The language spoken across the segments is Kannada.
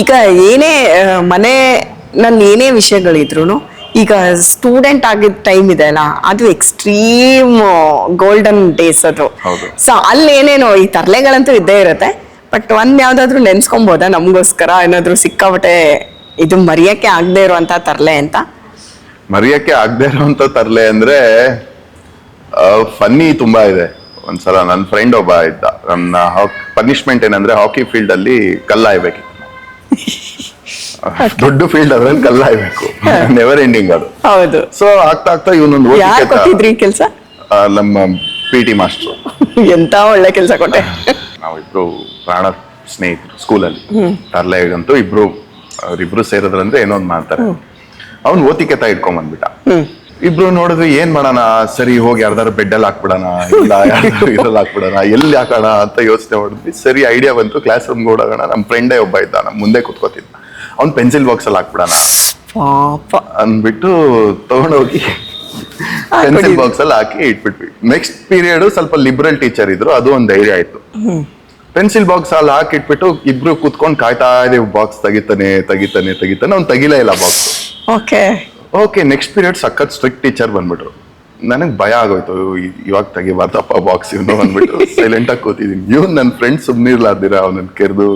ಈಗ ಏನೇ ಮನೆ ನನ್ನ ಏನೇ ವಿಷಯಗಳಿದ್ರು ಈಗ ಸ್ಟೂಡೆಂಟ್ ಆಗಿದ್ದ ಟೈಮ್ ಇದೆ ಅಲ್ಲ, ಅದು ಎಕ್ಸ್ಟ್ರೀಮ್ ಗೋಲ್ಡನ್ ಡೇಸ್ ಅದು. ಹೌದು. ಸೊ ಅಲ್ಲಿ ಏನೇನೋ ಈ ತರ್ಲೆಗಳಂತೂ ಇದ್ದೇ ಇರುತ್ತೆ. ಬಟ್ ಒಂದ್ ಯಾವ್ದಾದ್ರು ನೆನ್ಸ್ಕೊಬೋದಾ ನಮಗೋಸ್ಕರ ಏನಾದ್ರು ಸಿಕ್ಕಾಬಟ್ಟೆ ಇದು ಮರೆಯಕ್ಕೆ ಆಗದೆ ಇರುವಂತ ತರ್ಲೆ ಅಂತ? ಮರೆಯಕ್ಕೆ ಆಗದೆ ಇರುವಂತ ತರ್ಲೆ ಅಂದ್ರೆ ಫನ್ನಿ ತುಂಬಾ ಇದೆ. ಒಂದ್ಸಲ ನನ್ನ ಫ್ರೆಂಡ್ ಒಬ್ಬ ಇದ್ದ, ನನ್ನ ಪನಿಷ್ಮೆಂಟ್ ಏನಂದ್ರೆ ಹಾಕಿ ಫೀಲ್ಡ್ ಅಲ್ಲಿ ಕಲ್ಲಾಯ್ಬೇಕಿತ್ತು. ದೊಡ್ಡ ಫೀಲ್ಡ್ ಅದ್ರಲ್ಲಿ ಕಲ್ಲಾಯ್ಬೇಕು, ನೆವರ್ ಎಂಡಿಂಗ್ ಅದು. ಹೌದು. ಸೊ ಆಗ್ತಾ ಆಗ್ತಾ ಇವನೊಂದು ಯಾರು ಕೊಟ್ಟಿದ್ರಿ ಕೆಲ್ಸ? ನಮ್ಮ PT ಮಾಸ್ಟರ್. ಎಂತ ಒಳ್ಳೆ ಕೆಲ್ಸ ಕೊಟ್ಟೆ. ನಾವಿಬ್ರು ಪ್ರಾಣ ಸ್ನೇಹಿತರು ಸ್ಕೂಲಲ್ಲಿ. ತರ್ಲೆಗಂತೂ ಅವ್ರಿಬ್ರು ಸೇರಿದ್ರಂದ್ರೆ ಏನೋ ಒಂದ್ ಮಾಡ್ತಾರೆ. ಅವ್ನು ಓತಿಕೆತ ಇಟ್ಕೊಂಡ್ ಬಂದ್ಬಿಟ್ಟ. ಇಬ್ರು ನೋಡಿದ್ವಿ ಏನ್ ಮಾಡೋಣ, ಸರಿ ಹೋಗಿ ಯಾರ್ದಾರು ಬೆಡ್ಡಲ್ಲಿ ಹಾಕ್ಬಿಡೋಣ, ಇಲ್ಲ ಯಾರ್ದಾರು ಇದ್ರಲ್ಲಿ ಹಾಕ್ಬಿಡೋಣ, ಎಲ್ಲಿ ಹಾಕೋಣ ಅಂತ ಯೋಚನೆ ಮಾಡಿದ್ವಿ. ಸರಿ ಐಡಿಯಾ ಬಂತು, ಕ್ಲಾಸ್ ರೂಮ್ಗೆ ಓಡೋಣ. ನಮ್ಮ ಫ್ರೆಂಡೇ ಒಬ್ಬ ಇದ್ದ, ನಮ್ ಮುಂದೆ ಕುತ್ಕೋತಿದ್ದ. ಅವ್ನ್ ಪೆನ್ಸಿಲ್ ಬಾಕ್ಸ್ ಅಲ್ಲಿ ಹಾಕ್ಬಿಡೋಣ ಅಂದ್ಬಿಟ್ಟು ತಗೊಂಡೋಗಿ ಪೆನ್ಸಿಲ್ ಬಾಕ್ಸ್ ಅಲ್ಲಿ ಹಾಕಿ ಇಟ್ಬಿಟ್ವಿ. ನೆಕ್ಸ್ಟ್ ಪೀರಿಯಡ್ ಸ್ವಲ್ಪ ಲಿಬರಲ್ ಟೀಚರ್ ಇದ್ರು, ಅದು ಒಂದ್ ಧೈರ್ಯ ಆಯ್ತು. ಪೆನ್ಸಿಲ್ ಬಾಕ್ಸ್ ಅಲ್ಲಿ ಹಾಕಿ ಇಟ್ಬಿಟ್ಟು ಇಬ್ರು ಕುತ್ಕೊಂಡು ಕಾಯ್ತಾ ಇದೀವಿ, ಬಾಕ್ಸ್ ತೆಗಿತಾನೆ ಅವ್ನು ತೆಗಿಲೇ ಇಲ್ಲ ಬಾಕ್ಸ್. ಓಕೆ ನೆಕ್ಸ್ಟ್ ಪೀರಿಯಡ್ ಸಖತ್ ಸ್ಟ್ರಿಕ್ಟ್ ಟೀಚರ್ ಬಂದ್ಬಿಟ್ರು. ನನಗ್ ಭಯ ಆಗೋಯ್ತು, ಇವಾಗ ತೆಗಿಬಾರ್ದಪ್ಪ ಬಾಕ್ಸ್ ಇವನು ಅಂದ್ಬಿಟ್ಟು ಸೈಲೆಂಟ್ ಆಗಿ ಕೂತಿದೀನಿ. ಇವ್ನು ನನ್ನ ಫ್ರೆಂಡ್ ಸುಮ್ನೆ ಇರ್ಲಾರ್ದಿರ ಅವನನ್ನ ಕೆರ್ದು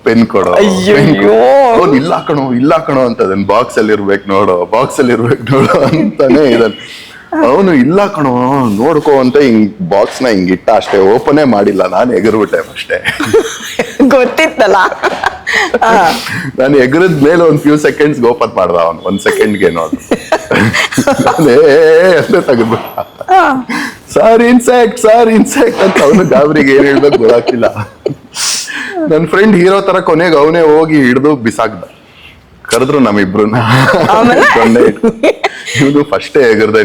ಪೆನ್ ಕೊಡೋ ಅವ್ನು ಇಲ್ಲ ಕಣೋ ಅಂತ ಅದನ್ನ ಬಾಕ್ಸ್ ಅಲ್ಲಿ ಇರ್ಬೇಕು ನೋಡೋ ಅಂತಾನೆ ಇದನ್. ಅವನು ಇಲ್ಲ ಕಣೋ ನೋಡ್ಕೋ ಅಂತ ಹಿಂಗ್ ಬಾಕ್ಸ್ ನ ಹಿಂಗ್ ಇಟ್ಟ ಅಷ್ಟೇ, ಓಪನೇ ಮಾಡಿಲ್ಲ. ನಾನು ಎಗರ್ಬಿಟ್ಟೆ ಅಷ್ಟೇ. ಗೊತ್ತಿತ್ತಲ್ಲ. ನಾನು ಎಗರದ್ ಮೇಲೆ ಒಂದ್ ಫ್ಯೂ ಸೆಕೆಂಡ್ಸ್ ಓಪನ್ ಮಾಡ್ದ ಅವನು, 1 ಸೆಕೆಂಡ್ಗೆ ನೋಡಿ ಅಂತ ತೆಗೆದ್ಬಿಟ್ಟ. ಸರ್ ಇನ್ಸೆಕ್ಟ್ ಅಂತ ಅವನು ಗಾಬರಿಗೆ ಏನ್ ಹೇಳ್ಬೇಕು ಗೊತ್ತಾಗ್ತಿಲ್ಲ. ನನ್ ಫ್ರೆಂಡ್ ಹೀರೋ ತರ ಕೊನೆಗೆ ಅವನೇ ಹೋಗಿ ಹಿಡ್ದು ಬಿಸಾಕ್ದ. ಕರೆದ್ರು ನಮ್ಮಿಬ್ರನ್ನ. ಇವನು ಫಸ್ಟೇ ಎಗರ್ದೆ,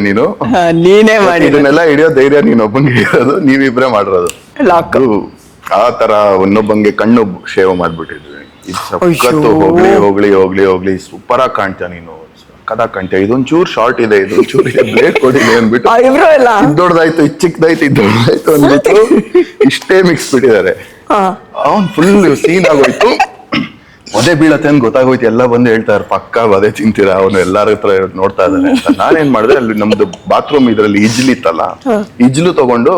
ನೀನೇ ಮಾಡಿ ಇದನ್ನೆಲ್ಲ ಹಿಡಿಯೋ ಧೈರ್ಯ ನೀನೊಬ್ಬಂಗೆ ಇರೋದು, ನೀವಿಬ್ರೇ ಮಾಡಿರೋದು. ಆ ತರ ಇನ್ನೊಬ್ಬಂಗೆ ಕಣ್ಣು ಶೇವ್ ಮಾಡ್ಬಿಟ್ಟಿದ್ವಿ. ಹೋಗ್ಲಿ ಸೂಪರ್ ಆಗಿ ಕಾಣ್ತೀಯ ನೀನು, ಕದಾ ಕಾಣ್ತೀಯ, ಇದೊಂಚೂರ್ ಶಾರ್ಟ್ ಇದೆ, ಇದೊಂಚೂರ್ ಇದೆ, ಬ್ಲೇಡ್ ಕೊಡಿದೆ ಅಂದ್ಬಿಟ್ಟು ದೊಡ್ಡದಾಯ್ತು ಚಿಕ್ಕದಾಯ್ತು ಅಂದ್ಬಿಟ್ಟು ಇಷ್ಟೇ ಮಿಕ್ಸ್ ಬಿಟ್ಟಿದ್ದಾರೆ. ಅವನ್ ಫುಲ್ ಸೀನ್ ಆಗೋಯ್ತು. ಒದೆ ಬೀಳತ್ತೆ ಅಂತ ಗೊತ್ತಾಗೋಯ್ತು. ಎಲ್ಲ ಬಂದು ಹೇಳ್ತಾರೆ ಪಕ್ಕ ಒದೆ ತಿಂತೀರಾ, ಅವನು ಎಲ್ಲಾರ ಹತ್ರ ನೋಡ್ತಾ ಇದ್ದಾನೆ ಅಂತ. ನಾನೇನ್ ಮಾಡಿದೆ, ಅಲ್ಲಿ ನಮ್ದು ಬಾತ್ರೂಮ್ ಇದ್ರಲ್ಲಿ ಇಜ್ಲು ಇತ್ತಲ್ಲ, ಇಜ್ಲು ತಗೊಂಡು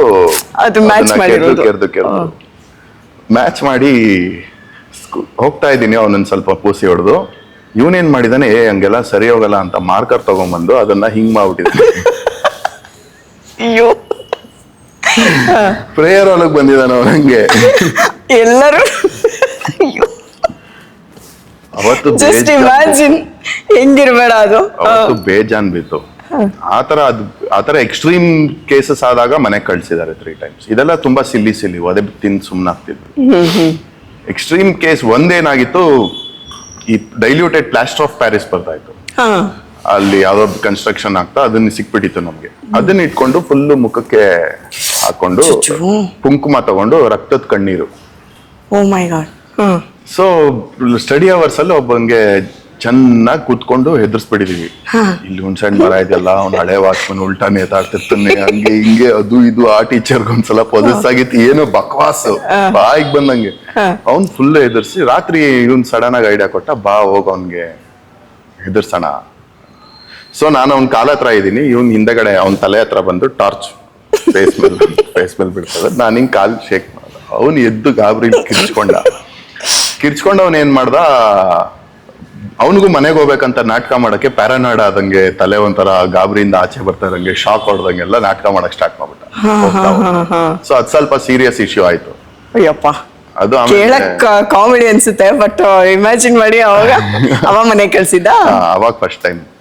ಕೆರ್ದು ಮ್ಯಾಚ್ ಮಾಡಿ ಹೋಗ್ತಾ ಇದ್ದೀನಿ. ಅವನೊಂದ್ ಸ್ವಲ್ಪ ಪೂಸಿ ಹೊಡೆದು ಇವನೇನ್ ಮಾಡಿದಾನೆ, ಹಂಗೆಲ್ಲ ಸರಿ ಹೋಗಲ್ಲ ಅಂತ ಮಾರ್ಕರ್ ತಗೊಂಡ್ಬಂದು ಅದನ್ನ ಹಿಂಗ್ ಮಾಡ್ಬಿಟ್ಟಿದ್ದಾನೆ. ಪ್ರೇಯರ್ ಒಳಗ್ ಬಂದಿದ್ದಾನ ಅವನಂಗೆ. ಎಲ್ಲರೂ ಅವತ್ತು ಹೆಂಗಿರ್ಬೇಡ ಅದು, ಅವತ್ತು ಬೇಜಾನ್ ಬಿತ್ತು. ಆತರ ಎಕ್ಸ್ಟ್ರೀಮ್ ಕೇಸಸ್ ಆದಾಗ ಮನೆಗೆ ಕಳ್ಸಿದ್ದಾರೆ 3 times. ಇದೆಲ್ಲ ತುಂಬಾ ಸಿಲ್ಲಿ ಒದೆ ತಿಂದು ಸುಮ್ನಾಗ್ತಿದ್ವಿ. ಎಕ್ಸ್ಟ್ರೀಮ್ ಕೇಸ್ ಒಂದೇನಾಗಿತ್ತು, ಈ ಡೈಲ್ಯೂಟೆಡ್ ಪ್ಲಾಸ್ಟರ್ ಆಫ್ ಪ್ಯಾರಿಸ್ ಬರ್ತಾ ಇತ್ತು. ಅಲ್ಲಿ ಯಾವ್ದಾದ್ರು ಕನ್ಸ್ಟ್ರಕ್ಷನ್ ಆಗ್ತಾ ಅದನ್ನ ಸಿಕ್ಬಿಟ್ಟಿತ್ತು ನಮ್ಗೆ. ಅದನ್ನ ಇಟ್ಕೊಂಡು ಫುಲ್ ಮುಖಕ್ಕೆ ಹಾಕೊಂಡು ಕುಂಕುಮ ತಗೊಂಡು ರಕ್ತದ ಕಣ್ಣೀರು. ಸೊ ಸ್ಟಡಿ ಅವರ್ಸ್ ಅಲ್ಲಿ ಒಬ್ಬಂಗೆ ಚೆನ್ನಾಗಿ ಕೂತ್ಕೊಂಡು ಹೆದರ್ಸ್ಬಿಟ್ಟಿದೀವಿ. ಇಲ್ಲಿ ಹುಣ್ಸೆಹಣ್ ಮರ ಇದೆಯಲ್ಲ, ಅವ್ನ ಹಳೆ ವಾಚ್ಮನ್ ಉಲ್ಟಾ ನೇತಾಡ್ತಿರ್ತಾನೆ, ಹಂಗೆ ಹಿಂಗೆ ಅದು ಇದು. ಆ ಟೀಚರ್ಗೆ ಒಂದ್ಸಲ ಪೊಸೆಸ್ ಆಗಿತ್ತು, ಏನೋ ಬಕ್ವಾಸು ಬಾಯಿಗೆ ಬಂದಂಗೆ. ಅವ್ನ್ ಫುಲ್ ಹೆದರ್ಸಿ ರಾತ್ರಿ ಇವನ್ ಸಡನ್ ಆಗಿ ಐಡಿಯಾ ಕೊಟ್ಟ, ಬಾ ಹೋಗ್ ಅವ್ನ್ಗೆ ಹೆದರ್ಸೋಣ. ಸೊ ನಾನು ಅವ್ನ ಕಾಲ ಹತ್ರ ಇದ್ದೀನಿ, ಇವನ್ ಹಿಂದೆಗಡೆ ಅವ್ನ ತಲೆ ಹತ್ರ ಬಂದು ಟಾರ್ಚ್ ಫೇಸ್ ಮೇಲೆ ಬಿಡ್ತದೆ. ನಾನು ಹಿಂಗ್ ಕಾಲ್ ಶೇಕ್ ಮಾಡ್ದ, ಅವ್ನು ಎದ್ದು ಗಾಬರಿ ಕಿರ್ಚ್ಕೊಂಡು ಅವ್ನ ಏನ್ ಮಾಡ್ದ, ಅವನಿಗೂ ಮನೆಗೆ ಹೋಗ್ಬೇಕಂತ ನಾಟಕ ಮಾಡಕ್ಕೆ ಪ್ಯಾರಾನಾಯ್ಡ್ ಆದಂಗೆ ತಲೆ ಒಂಥರ ಗಾಬರಿಯಿಂದ ಆಚೆ ಬರ್ತಾ ಇರಂಗೆ ಶಾಕ್ ಹೊಡೆದಂಗೆಲ್ಲ ನಾಟಕ ಮಾಡಕ್ ಸ್ಟಾರ್ಟ್ ಮಾಡ್ಬಿಟ್ಟ. ಸೊ ಅದ್ ಸ್ವಲ್ಪ ಸೀರಿಯಸ್ ಇಶ್ಯೂ ಆಯ್ತು. ಅಯ್ಯಪ್ಪ, ಅದು ಕಾಮಿಡಿ ಅನ್ಸುತ್ತೆ, ಬಟ್ ಇಮ್ಯಾಜಿನ್ ಮಾಡಿ ಅವಾಗ ಮನೆ ಕಳ್ಸಿದ್ದ. ಅವಾಗ ಫಸ್ಟ್ ಟೈಮ್